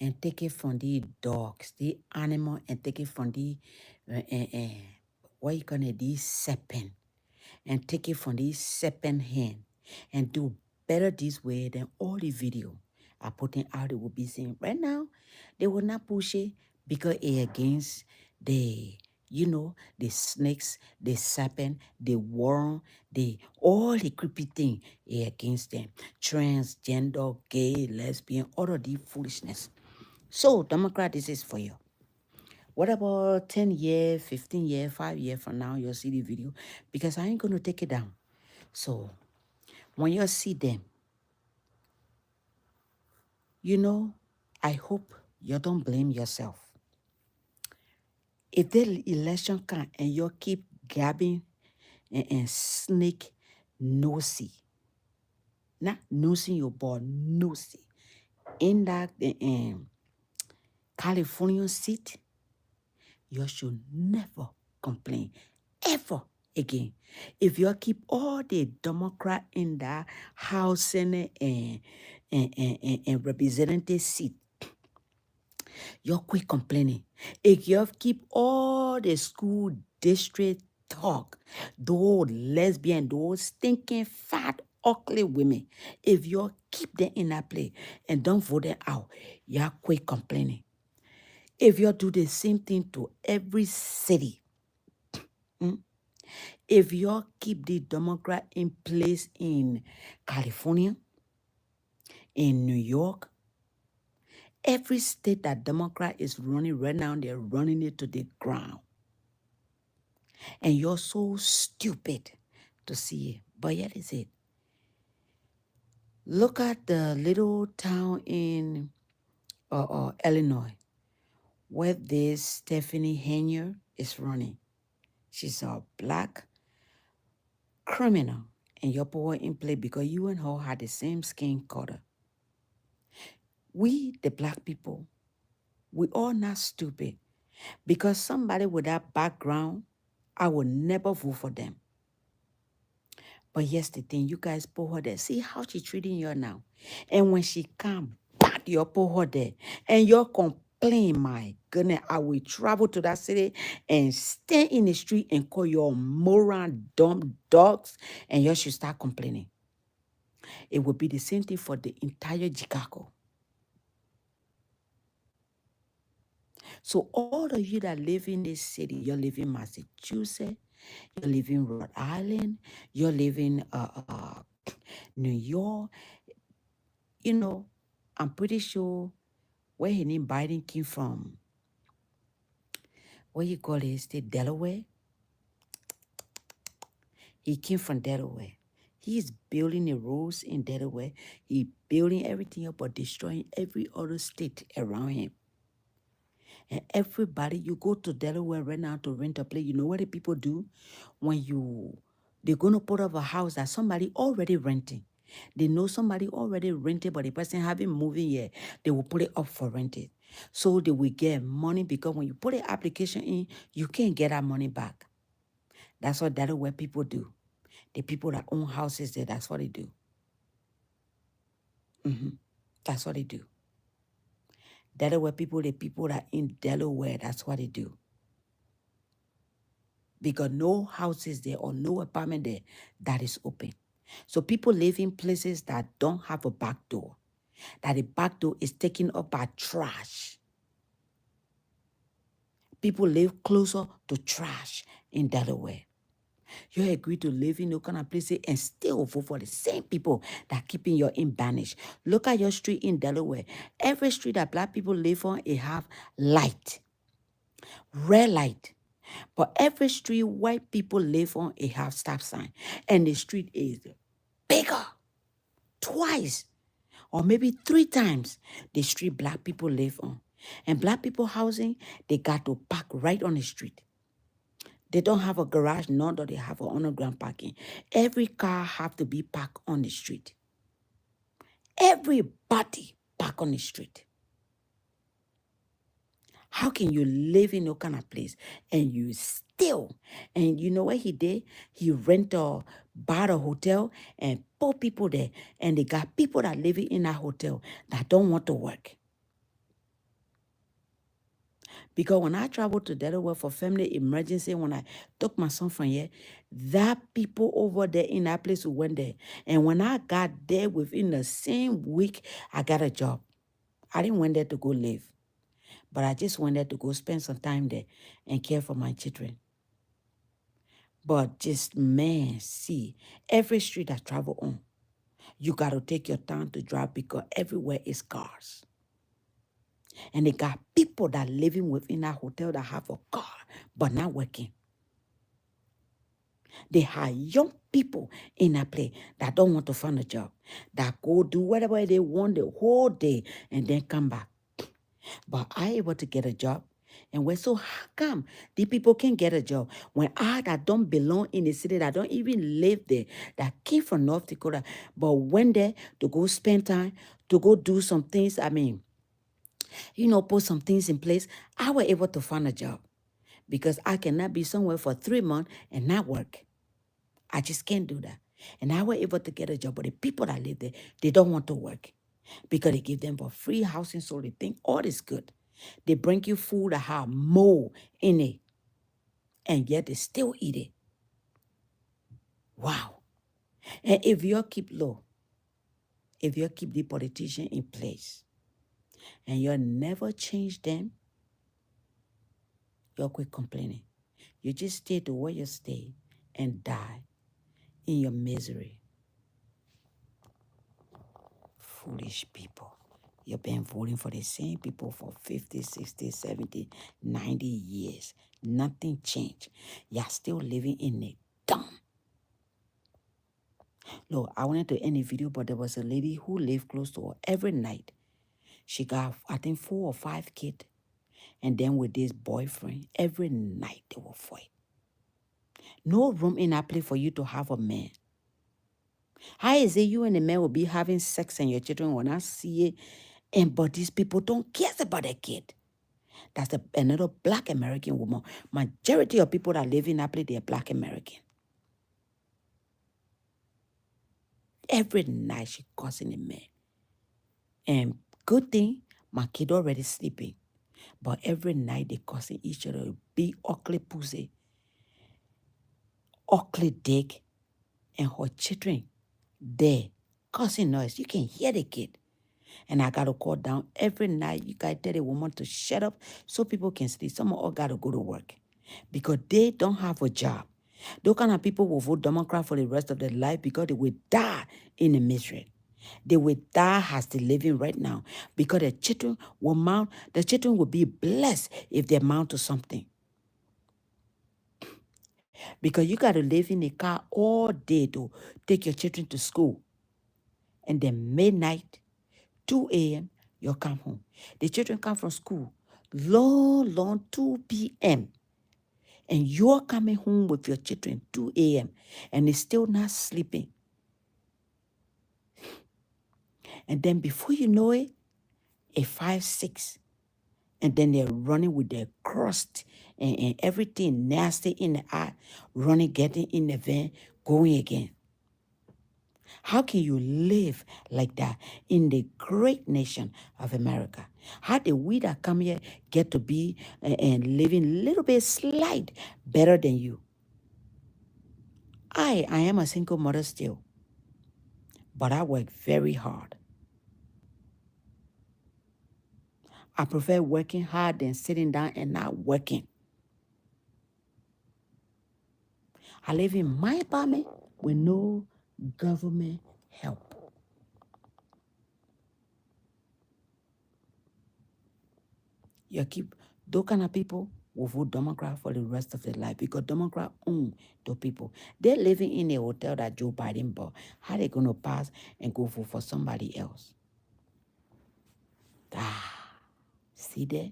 and take it from the dogs, the animal, and take it from the, what you call it, the serpent, and take it from the serpent hand, and do better this way than all the video I putting out. They will be saying right now, they will not push it because it against the, the snakes, the serpent, the worm, the all the creepy thing against them. Transgender, gay, lesbian, all of the foolishness. So, Democrat, this is for you. What about 10 years, 15 years, 5 years from now, you'll see the video because I ain't going to take it down. So, when you see them, I hope you don't blame yourself. If the election come and you keep gabbing and snake nosy, not nosing your ball, nosy, in that California seat, you should never complain, ever again. If you keep all the Democrat in the House, Senate, and representative seat, you quit complaining. If you keep all the school district talk, those lesbian, those stinking fat, ugly women, if you keep them in that place and don't vote them out, you quit complaining. If you do the same thing to every city, if you keep the Democrat in place in California, in New York, every state that Democrat is running right now, they're running it to the ground. And you're so stupid to see it. But yet is it. Look at the little town in Illinois where this Stephanie Hanier is running. She's a black criminal. And you're put her in play because you and her had the same skin color. We, the black people, we all not stupid. Because somebody with that background, I will never vote for them. But here's the thing, you guys put her there. See how she treating you now. And when she come back, you put her there. And you're complaining, my goodness, I will travel to that city and stay in the street and call your moron dumb dogs, and you should start complaining. It will be the same thing for the entire Chicago. So all of you that live in this city, you live in Massachusetts, you live in Rhode Island, you live in New York, I'm pretty sure where his name Biden came from, what you call it, state Delaware. He came from Delaware. He's building the roads in Delaware. He building everything up but destroying every other state around him. And everybody, you go to Delaware right now to rent a place. You know what the people do? They're going to put up a house that somebody already renting. They know somebody already rented, but the person haven't moved in yet. They will put it up for rented. So they will get money because when you put an application in, you can't get that money back. That's what Delaware people do. The people that own houses there, that's what they do. That's what they do. Delaware people, the people that in Delaware, that's what they do. Because no houses there or no apartment there that is open. So people live in places that don't have a back door, that the back door is taken up by trash. People live closer to trash in Delaware. You agree to live in those kind of places and still vote for the same people that keeping you in banish. Look at your street in Delaware. Every street that black people live on, it have light, red light. But every street white people live on, it have stop sign. And the street is bigger, twice or maybe 3 times the street black people live on. And black people housing, they got to park right on the street. They don't have a garage, nor do they have an underground parking. Every car have to be parked on the street. Everybody park on the street. How can you live in no kind of place and you still, and you know what he did? He bought a hotel and put people there, and they got people that live in that hotel that don't want to work. Because when I traveled to Delaware for family emergency, when I took my son from here, that people over there in that place who went there. And when I got there within the same week, I got a job. I didn't went there to go live, but I just went there to go spend some time there and care for my children. But just, man, see, every street I travel on, you got to take your time to drive because everywhere is cars. And they got people that living within that hotel that have a car but not working. They have young people in that place that don't want to find a job, that go do whatever they want the whole day and then come back. But I able to get a job. And we're so, how come the people can get a job when I that don't belong in the city, that don't even live there, that came from North Dakota, but went there to go spend time, to go do some things, put some things in place, I was able to find a job because I cannot be somewhere for 3 months and not work. I just can't do that. And I was able to get a job, but the people that live there, they don't want to work because they give them for free housing, so they think all is good. They bring you food that have mold in it, and yet they still eat it. Wow. And if you keep low, if you keep the politician in place, and you never change them, you'll quit complaining. You just stay to where you stay and die in your misery. Foolish people. You've been voting for the same people for 50, 60, 70, 90 years. Nothing changed. You're still living in a dump. Look, I wanted to end the video, but there was a lady who lived close to her every night. She got, I think, 4 or 5 kids. And then with this boyfriend, every night they will fight. No room in that place for you to have a man. How is it you and the man will be having sex and your children will not see it? But these people don't care about their kid. That's another Black American woman. Majority of people that live in that place, they're Black American. Every night she cussing the man. And good thing, my kid already sleeping. But every night they cussing each other. Big ugly pussy, ugly dick, and her children there causing noise. You can hear the kid. And I got to call down every night. You guys tell the woman to shut up so people can sleep. Some of us got to go to work because they don't have a job. Those kind of people will vote Democrat for the rest of their life because they will die in the misery. They will die as they living right now because the children will be blessed if they amount to something. Because you got to live in a car all day to take your children to school. And then midnight, 2 a.m., you'll come home. The children come from school long 2 p.m. And you're coming home with your children 2 a.m. and they're still not sleeping. And then before you know it, a 5, 6, and then they're running with their crust and everything nasty in the eye, running, getting in the van, going again. How can you live like that in the great nation of America? How did we that come here get to be and living a little bit slight better than you? I am a single mother still, but I work very hard. I prefer working hard than sitting down and not working. I live in my apartment with no government help. You keep those kind of people will vote Democrat for the rest of their life because Democrat own the people. They're living in a hotel that Joe Biden bought. How they going to pass and go vote for somebody else? See there?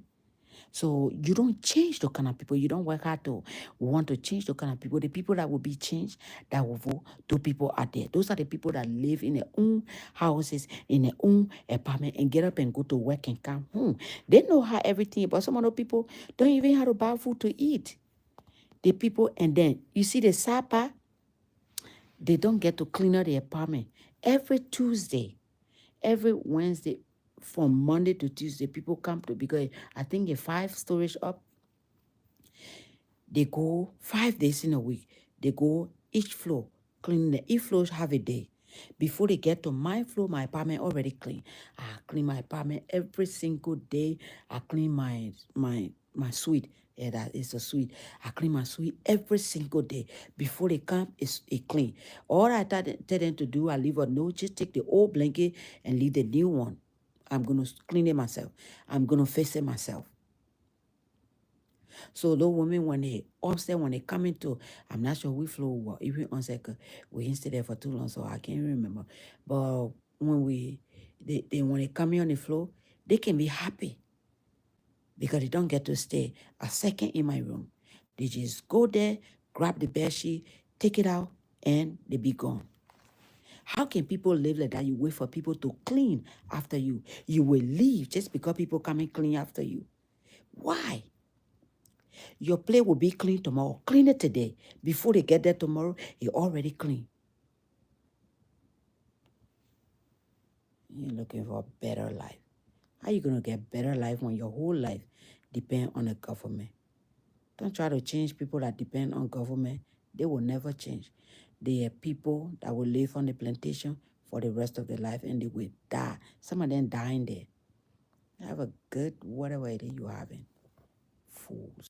So you don't change the kind of people. You don't work hard to want to change the kind of people. The people that will be changed, that will vote, those people are there. Those are the people that live in their own houses, in their own apartment, and get up and go to work and come home. They know how everything, but some of those people don't even have to buy food to eat. The people, and then you see the sad part, they don't get to clean out the apartment. Every Tuesday, every Wednesday, from Monday to Tuesday, people come to, because I think a 5 storage up, they go 5 days in a week. They go each floor, clean the each floor have a day. Before they get to my floor, my apartment already clean. I clean my apartment every single day. I clean my suite. Yeah, that is a suite. I clean my suite every single day. Before they come, it's clean. All I tell them to do, I leave a note, just take the old blanket and leave the new one. I'm going to clean it myself. I'm going to fix it myself. So those women, when they upstairs, when they come into, I'm not sure which floor what, even on second, we didn't stay there for too long, so I can't remember. But when they when they come in on the floor, they can be happy because they don't get to stay a second in my room. They just go there, grab the bed sheet, take it out, and they be gone. How can people live like that? You wait for people to clean after you. You will leave just because people come and clean after you. Why? Your plate will be clean tomorrow. Clean it today. Before they get there tomorrow, it already clean. You're looking for a better life. How you going to get better life when your whole life depend on the government? Don't try to change people that depend on government. They will never change. They are people that will live on the plantation for the rest of their life and they will die. Some of them dying there. Have a good whatever it is you're having. Fools.